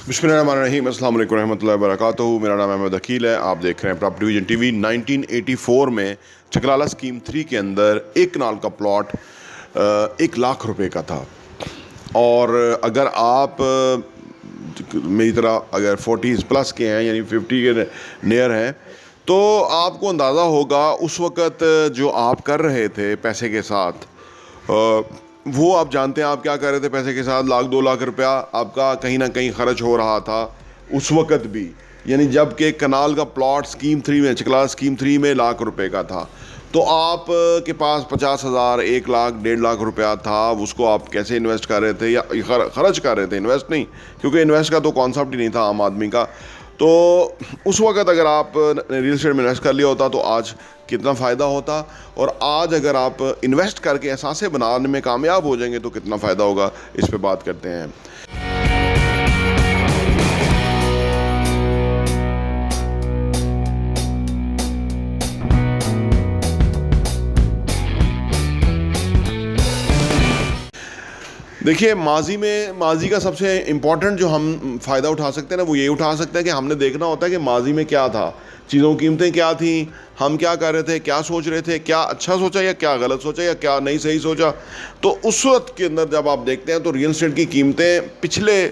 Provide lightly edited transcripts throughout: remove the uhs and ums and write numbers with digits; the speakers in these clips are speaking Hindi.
बिस्मिल्लाहिर्रहमानिर्रहीम, अस्सलाम वालेकुम रहमतुल्लाहि व बरकातुहू। मेरा नाम अहमद अकील है। आप देख रहे हैं प्रॉपर्टी विजन टीवी। 1984 में चकराला स्कीम 3 के अंदर एक कनाल का प्लॉट 1 लाख रुपए का था। और अगर आप मेरी तरह अगर 40s प्लस के हैं, यानी 50 के नियर हैं, तो आपको अंदाज़ा होगा उस वक़्त जो आप कर रहे थे पैसे के साथ, वो आप जानते हैं आप क्या कर रहे थे पैसे के साथ। 1-2 लाख रुपया आपका कहीं ना कहीं खर्च हो रहा था उस वक़्त भी, यानी जब कि कनाल का प्लॉट स्कीम 3 में, चकला स्कीम 3 में 1 लाख रुपए का था, तो आप के पास 50,000, 1 लाख, 1.5 लाख रुपया था। उसको आप कैसे इन्वेस्ट कर रहे थे या खर्च कर रहे थे, इन्वेस्ट नहीं, क्योंकि इन्वेस्ट का तो कॉन्सेप्ट ही नहीं था आम आदमी का। तो उस वक़्त अगर आप रियल एस्टेट में इन्वेस्ट कर लिया होता तो आज कितना फ़ायदा होता, और आज अगर आप इन्वेस्ट करके एहसासे बनाने में कामयाब हो जाएंगे तो कितना फ़ायदा होगा, इस पे बात करते हैं। देखिए, माजी का सबसे इम्पॉर्टेंट जो हम फ़ायदा उठा सकते हैं ना, वो ये उठा सकते हैं कि हमने देखना होता है कि माजी में क्या था, चीज़ों की कीमतें क्या थी, हम क्या कर रहे थे, क्या सोच रहे थे, क्या अच्छा सोचा या क्या गलत सोचा या क्या नहीं सही सोचा। तो उस वक्त के अंदर जब आप देखते हैं तो रियल एस्टेट की कीमतें पिछले,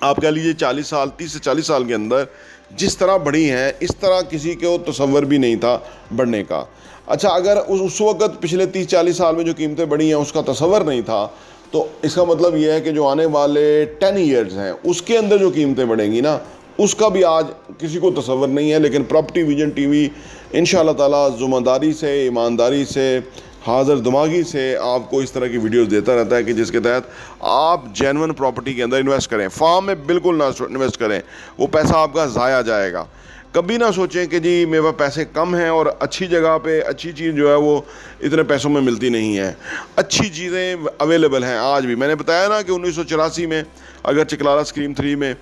आप कह लीजिए 40 साल, 30 से 40 साल के अंदर जिस तरह बढ़ी हैं, इस तरह किसी को तसव्वुर भी नहीं था बढ़ने का। अच्छा, अगर उस वक़्त पिछले 30-40 साल में जो कीमतें बढ़ी हैं उसका तसव्वुर नहीं था, तो इसका मतलब ये है कि जो आने वाले 10 ईयर्स हैं उसके अंदर जो कीमतें बढ़ेंगी ना, उसका भी आज किसी को तसव्वुर नहीं है। लेकिन प्रॉपर्टी विजन टीवी इंशाअल्लाह ताला ज़िम्मेदारी से, ईमानदारी से, हाज़िर दिमागी से आपको इस तरह की वीडियोस देता रहता है कि जिसके तहत आप जेन्युइन प्रॉपर्टी के अंदर इन्वेस्ट करें। फार्म में बिल्कुल ना इन्वेस्ट करें, वो पैसा आपका ज़ाया जाएगा। कभी ना सोचें कि जी मेरे पास पैसे कम हैं और अच्छी जगह पे अच्छी चीज़ जो है वो इतने पैसों में मिलती नहीं है। अच्छी चीज़ें अवेलेबल हैं आज भी। मैंने बताया ना कि 1984 में अगर चकलाला स्कीम 3 में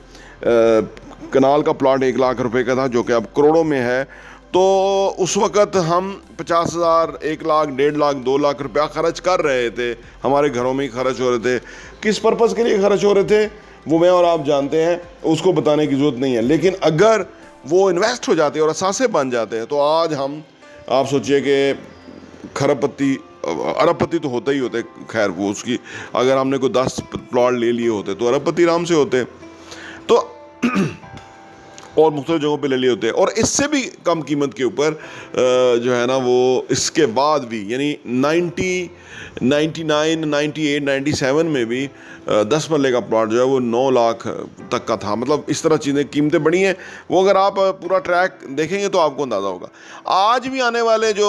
कनाल का प्लॉट 1 लाख रुपए का था, जो कि अब करोड़ों में है, तो उस वक़्त हम 50,000, 1 लाख, 1.5 लाख, 2 लाख रुपया खर्च कर रहे थे। हमारे घरों में ही खर्च हो रहे थे। किस पर्पज़ के लिए खर्च हो रहे थे वो मैं और आप जानते हैं, उसको बताने की ज़रूरत नहीं है। लेकिन अगर वो इन्वेस्ट हो जाते हैं और असासे बन जाते हैं तो आज हम, आप सोचिए कि खरबपति अरबपति तो होता ही होते। खैर, वो उसकी अगर हमने कोई 10 प्लॉट ले लिए होते तो अरबपति आराम से होते, तो और मुख्तलिफ जगहों पे ले लिए होते हैं। और इससे भी कम कीमत के ऊपर जो है ना, वो इसके बाद भी, यानी 99, 98, 97 में भी 10 मरले का प्लॉट जो है वो 9 लाख तक का था। मतलब इस तरह चीज़ें, कीमतें बढ़ी हैं। वो अगर आप पूरा ट्रैक देखेंगे तो आपको अंदाज़ा होगा। आज भी आने वाले जो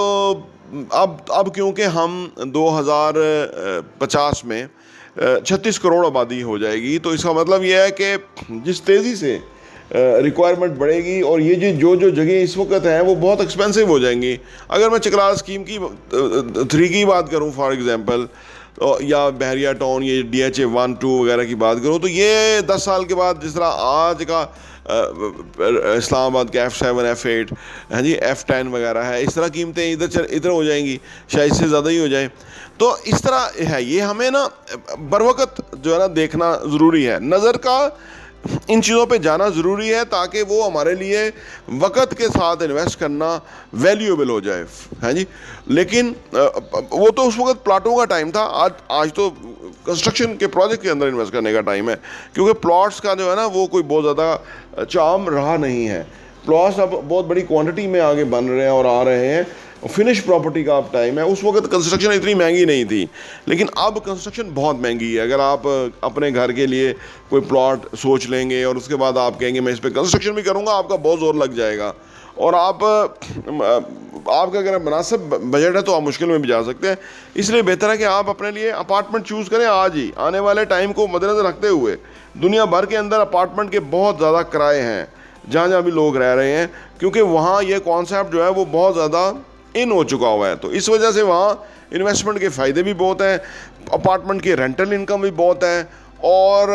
अब क्योंकि हम 2050 में 36 करोड़ आबादी हो जाएगी, तो इसका मतलब ये है कि जिस तेज़ी से रिक्वायरमेंट बढ़ेगी और ये जो जगह इस वक्त हैं वो बहुत एक्सपेंसिव हो जाएंगी। अगर मैं चकराला स्कीम की 3 की बात करूं फॉर एग्जांपल, या बहरिया टाउन, ये DHA 1, 2 वगैरह की बात करूं, तो ये 10 साल के बाद जिस तरह आज का इस्लामाबाद का F7, F8, हाँ जी, F10 वगैरह है, इस तरह कीमतें इधर हो जाएंगी, शायद इससे ज़्यादा ही हो जाए। तो इस तरह है, ये हमें ना बरवक़्त जो है ना देखना ज़रूरी है। नज़र का इन चीज़ों पे जाना ज़रूरी है ताकि वो हमारे लिए वक़्त के साथ इन्वेस्ट करना वैल्यूएबल हो जाए, है जी। लेकिन वो तो उस वक़्त प्लाटों का टाइम था। आज तो कंस्ट्रक्शन के प्रोजेक्ट के अंदर इन्वेस्ट करने का टाइम है, क्योंकि प्लॉट्स का जो है ना वो कोई बहुत ज़्यादा चार्म रहा नहीं है। प्लॉट्स अब बहुत बड़ी क्वांटिटी में आगे बन रहे हैं और आ रहे हैं। फिनिश प्रॉपर्टी का अब टाइम है। उस वक्त कंस्ट्रक्शन इतनी महंगी नहीं थी, लेकिन अब कंस्ट्रक्शन बहुत महंगी है। अगर आप अपने घर के लिए कोई प्लॉट सोच लेंगे और उसके बाद आप कहेंगे मैं इस पर कंस्ट्रक्शन भी करूँगा, आपका बहुत ज़ोर लग जाएगा। और आपका अगर मुनासिब बजट है तो आप मुश्किल में भी जा सकते हैं। इसलिए बेहतर है कि आप अपने लिए अपार्टमेंट चूज़ करें आज ही। आने वाले टाइम को मद्देनज़र रखते हुए दुनिया भर के अंदर अपार्टमेंट के बहुत ज़्यादा किराए हैं जहाँ भी लोग रह रहे हैं, क्योंकि वहाँ ये कॉन्सेप्ट जो है वो बहुत ज़्यादा इन हो चुका हुआ है। तो इस वजह से वहाँ इन्वेस्टमेंट के फ़ायदे भी बहुत हैं, अपार्टमेंट की रेंटल इनकम भी बहुत है, और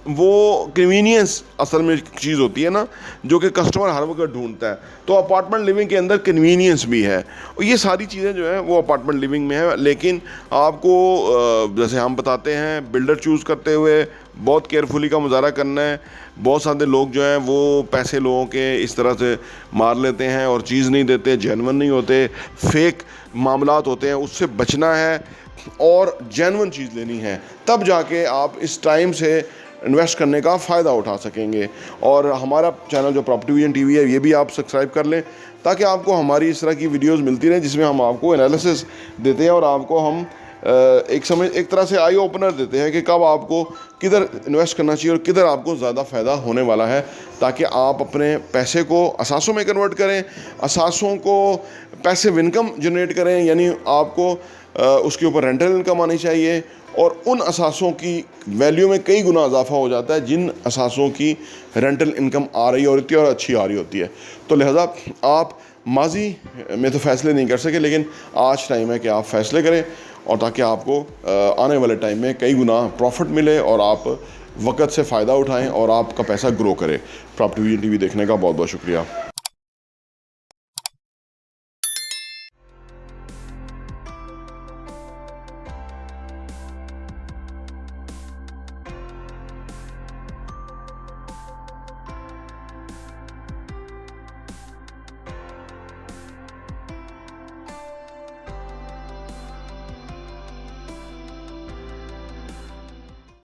वो कन्वीनियंस असल में चीज़ होती है ना, जो कि कस्टमर हर वक्त ढूंढता है। तो अपार्टमेंट लिविंग के अंदर कन्वीनियंस भी है, और ये सारी चीज़ें जो हैं वो अपार्टमेंट लिविंग में है। लेकिन आपको जैसे हम बताते हैं, बिल्डर चूज़ करते हुए बहुत केयरफुली का मुज़ाहरा करना है। बहुत सारे लोग जो हैं वो पैसे लोगों के इस तरह से मार लेते हैं और चीज़ नहीं देते, जेन्युइन नहीं होते, फेक मामलात होते हैं, उससे बचना है और जेन्युइन चीज़ लेनी है। तब जाके आप इस टाइम से इन्वेस्ट करने का फ़ायदा उठा सकेंगे। और हमारा चैनल जो प्रॉपर्टी विजन टीवी है, ये भी आप सब्सक्राइब कर लें, ताकि आपको हमारी इस तरह की वीडियोस मिलती रहें, जिसमें हम आपको एनालिसिस देते हैं और आपको हम एक तरह से आई ओपनर देते हैं कि कब आपको किधर इन्वेस्ट करना चाहिए और किधर आपको ज़्यादा फ़ायदा होने वाला है, ताकि आप अपने पैसे को असासों में कन्वर्ट करें, असासों को पैसिव इनकम जनरेट करें, यानी आपको उसके ऊपर रेंटल इनकम आनी चाहिए, और उन असासों की वैल्यू में कई गुना इजाफा हो जाता है जिन असासों की रेंटल इनकम आ रही होती है और अच्छी आ रही होती है। तो लिहाजा आप माजी में तो फ़ैसले नहीं कर सके, लेकिन आज टाइम है कि आप फ़ैसले करें, और ताकि आपको आने वाले टाइम में कई गुना प्रॉफिट मिले और आप वक़्त से फ़ायदा उठाएं और आपका पैसा ग्रो करे। प्रॉपर्टी विजन टीवी देखने का बहुत बहुत शुक्रिया।